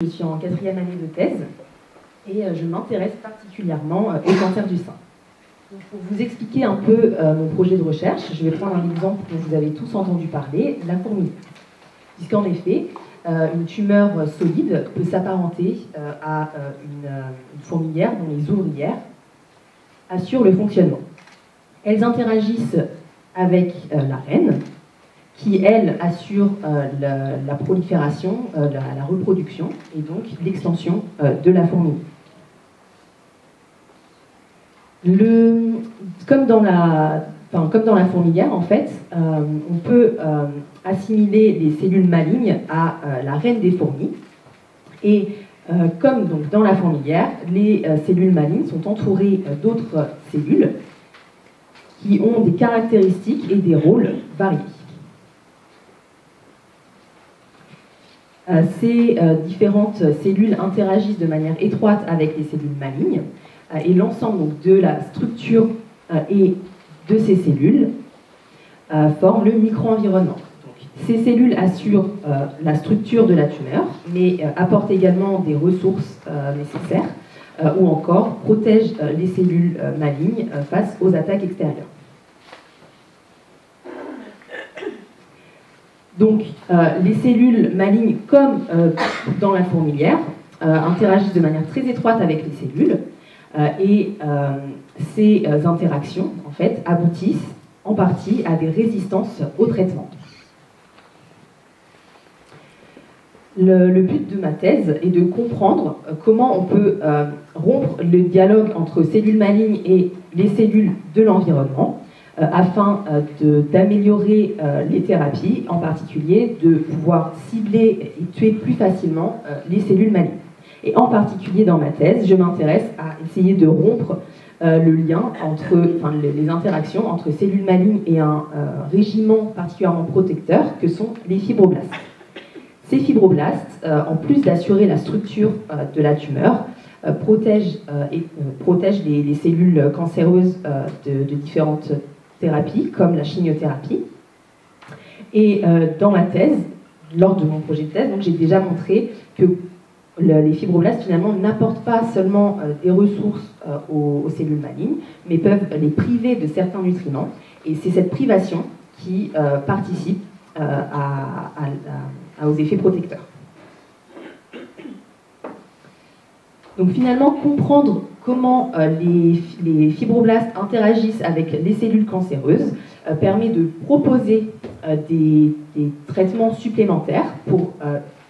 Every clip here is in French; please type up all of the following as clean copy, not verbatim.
Je suis en 4e année de thèse et je m'intéresse particulièrement au cancer du sein. Donc, pour vous expliquer un peu mon projet de recherche, je vais prendre un exemple dont vous avez tous entendu parler, la fourmilière. Puisqu'en effet, une tumeur solide peut s'apparenter à une fourmilière dont les ouvrières assurent le fonctionnement. Elles interagissent avec la reine, qui, elle, assure la prolifération, la reproduction, et donc l'extension de la fourmilière. Comme dans la fourmilière, en fait, on peut assimiler les cellules malignes à la reine des fourmis. Et comme donc, dans la fourmilière, les cellules malignes sont entourées d'autres cellules qui ont des caractéristiques et des rôles variés. Ces différentes cellules interagissent de manière étroite avec les cellules malignes et l'ensemble de la structure et de ces cellules forme le micro-environnement. Ces cellules assurent la structure de la tumeur, mais apportent également des ressources nécessaires ou encore protègent les cellules malignes face aux attaques extérieures. Donc, les cellules malignes, comme dans la fourmilière, interagissent de manière très étroite avec les cellules et ces interactions, en fait, aboutissent en partie à des résistances au traitement. Le but de ma thèse est de comprendre comment on peut rompre le dialogue entre cellules malignes et les cellules de l'environnement afin d'améliorer les thérapies, en particulier de pouvoir cibler et tuer plus facilement les cellules malignes. Et en particulier dans ma thèse, je m'intéresse à essayer de rompre le lien entre, les interactions entre cellules malignes et un régiment particulièrement protecteur que sont les fibroblastes. Ces fibroblastes, en plus d'assurer la structure de la tumeur, protègent les cellules cancéreuses de différentes thérapies, comme la chimiothérapie. Et dans ma thèse, lors de mon projet de thèse, j'ai déjà montré que les fibroblastes, finalement, n'apportent pas seulement des ressources aux cellules malignes, mais peuvent les priver de certains nutriments. Et c'est cette privation qui participe aux effets protecteurs. Donc finalement, comprendre comment les fibroblastes interagissent avec les cellules cancéreuses permet de proposer des traitements supplémentaires pour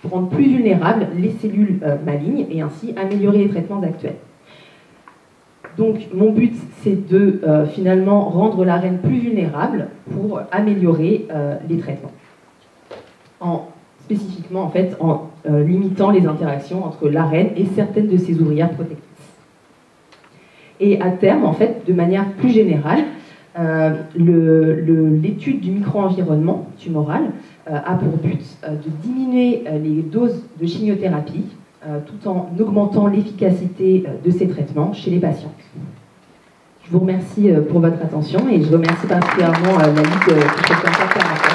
rendre plus vulnérables les cellules malignes et ainsi améliorer les traitements actuels. Donc mon but, c'est de finalement rendre la reine plus vulnérable pour améliorer les traitements. Spécifiquement en fait en limitant les interactions entre la reine et certaines de ses ouvrières protectrices. Et à terme, en fait, de manière plus générale, l'étude du micro-environnement tumoral a pour but de diminuer les doses de chimiothérapie tout en augmentant l'efficacité de ces traitements chez les patients. Je vous remercie pour votre attention et je remercie particulièrement la Ligue contre le cancer.